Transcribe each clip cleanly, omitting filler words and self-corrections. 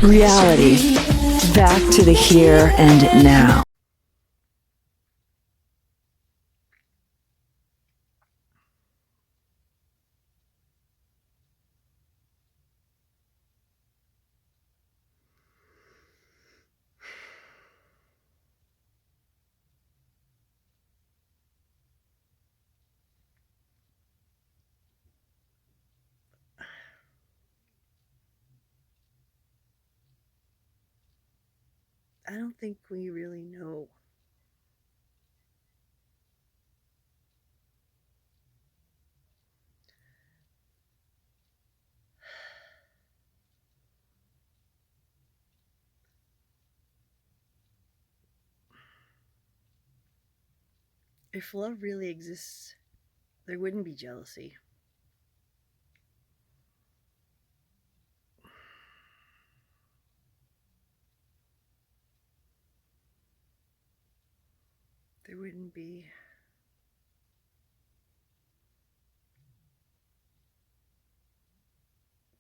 Reality. Back to the here and now. I don't think we really know. If love really exists, there wouldn't be jealousy. There wouldn't be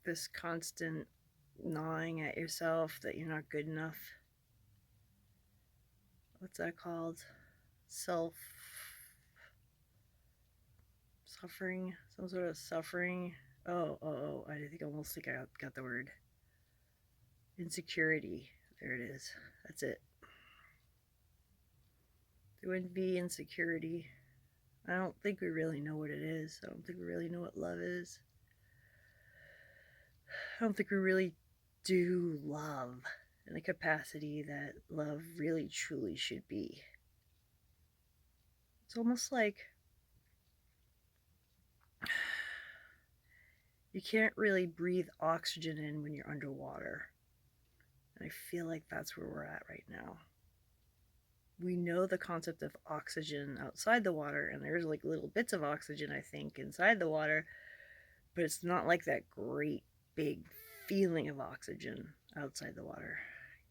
this constant gnawing at yourself that you're not good enough. What's that called? Self suffering? Some sort of suffering. Oh, I think I got the word. Insecurity. There it is. That's it. There wouldn't be insecurity. I don't think we really know what it is. I don't think we really know what love is. I don't think we really do love in the capacity that love really truly should be. It's almost like you can't really breathe oxygen in when you're underwater. And I feel like that's where we're at right now. We know the concept of oxygen outside the water, and there's like little bits of oxygen, I think, inside the water, but it's not like that great big feeling of oxygen outside the water,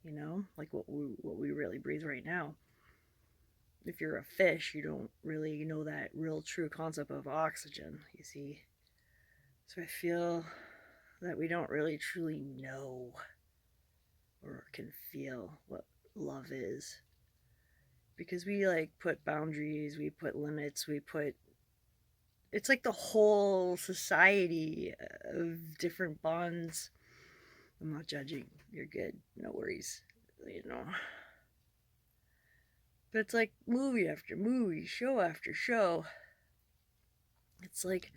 you know, like what we really breathe right now. If you're a fish, you don't really know that real true concept of oxygen, you see. So I feel that we don't really truly know or can feel what love is. Because we like put boundaries, we put limits, it's like the whole society of different bonds. I'm not judging. You're good. No worries. You know. But it's like movie after movie, show after show. It's like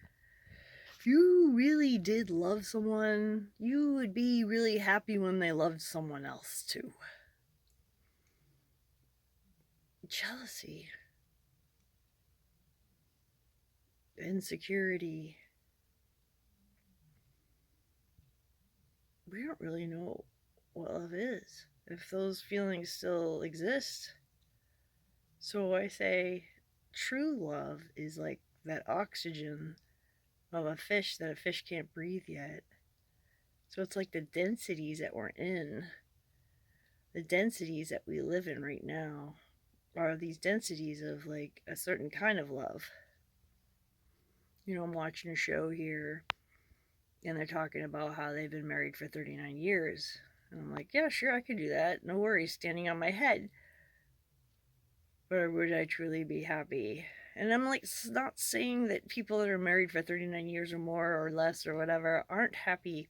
if you really did love someone, you would be really happy when they loved someone else too. Jealousy, insecurity. We don't really know what love is, if those feelings still exist. So I say true love is like that oxygen of a fish that a fish can't breathe yet. So it's like the densities that we're in, the densities that we live in right now, are these densities of like a certain kind of love. You know, I'm watching a show here and they're talking about how they've been married for 39 years. And I'm like, yeah, sure, I could do that. No worries, standing on my head. But would I truly be happy? And I'm like, not saying that people that are married for 39 years or more or less or whatever aren't happy.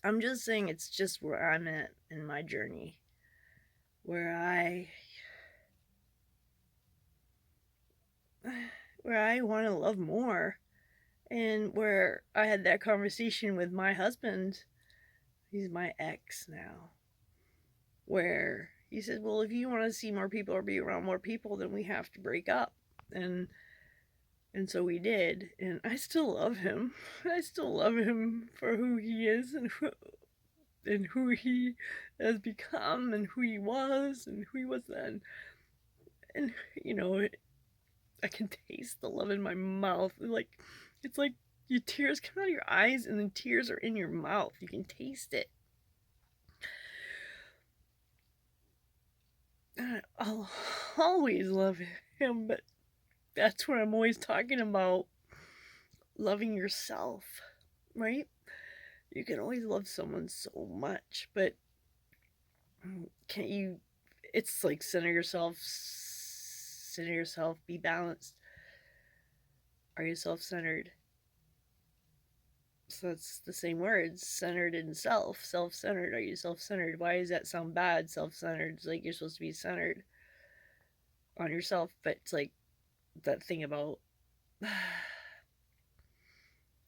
I'm just saying it's just where I'm at in my journey. Where I want to love more, and where I had that conversation with my husband. He's my ex now. Where he said, well, if you want to see more people or be around more people, then we have to break up. And so we did, and I still love him. I still love him for who he is and who he has become and who he was and who he was then. And you know, I can taste the love in my mouth. Like it's like your tears come out of your eyes and the tears are in your mouth. You can taste it. I'll always love him, but that's what I'm always talking about. Loving yourself, right? You can always love someone so much, but can't you? It's like center yourself, be balanced. Are you self centered? So that's the same words, centered in self. Self centered. Are you self centered? Why does that sound bad? Self centered. It's like you're supposed to be centered on yourself, but it's like that thing about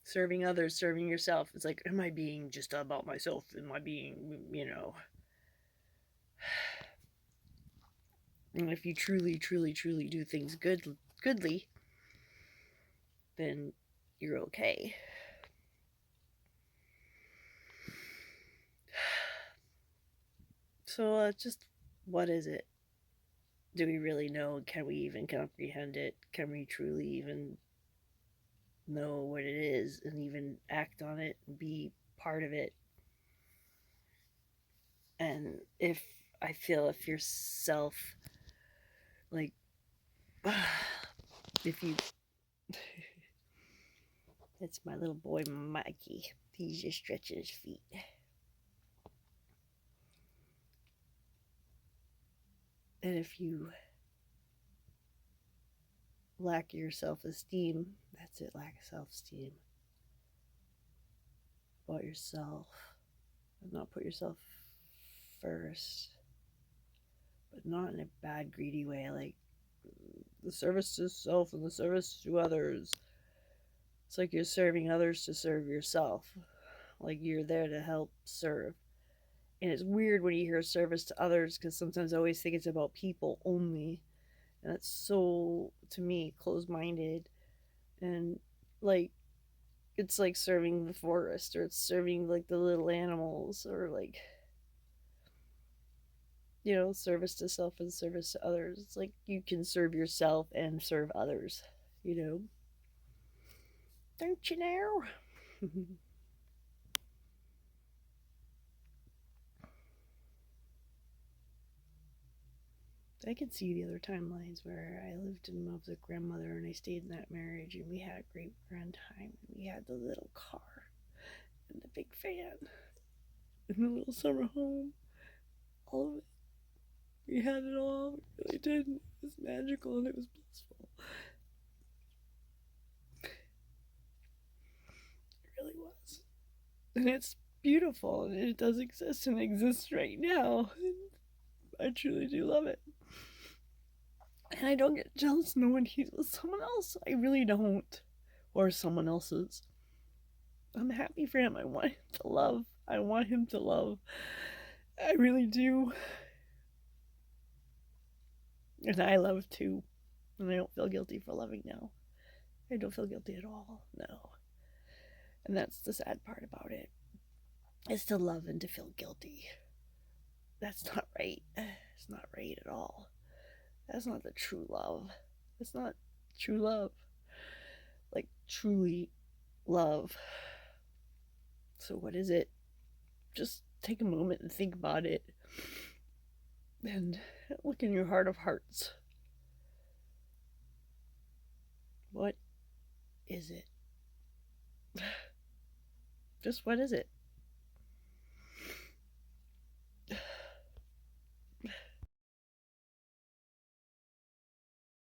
serving others, serving yourself. It's like, am I being just about myself? Am I being, And if you truly, truly, truly do things goodly, then you're okay. So, just what is it? Do we really know? Can we even comprehend it? Can we truly even know what it is and even act on it and be part of it? And if yourself, like, if you, it's my little boy Mikey. He's just stretching his feet. And if you lack your self-esteem, that's it, lack of self-esteem about yourself, and not put yourself first, but not in a bad, greedy way, like the service to self and the service to others. It's like you're serving others to serve yourself, like you're there to help serve. And it's weird when you hear service to others, because sometimes I always think it's about people only, and it's so, to me, closed-minded. And like, it's like serving the forest, or it's serving like the little animals, or like, service to self and service to others. It's like you can serve yourself and serve others, don't you know? I can see the other timelines where I lived in love with a grandmother and I stayed in that marriage and we had a great grand time. We had the little car and the big fan and the little summer home. All of it. We had it all. We really did. It was magical and it was blissful. It really was. And it's beautiful and it does exist and exists right now. And I truly do love it. And I don't get jealous knowing he's with someone else. I really don't. Or someone else's. I'm happy for him. I want him to love. I want him to love. I really do. And I love too. And I don't feel guilty for loving now. I don't feel guilty at all. No. And that's the sad part about it. Is to love and to feel guilty. That's not right. It's not right at all. That's not the true love. It's not true love. Like, truly love. So what is it? Just take a moment and think about it. And look in your heart of hearts. What is it? Just what is it?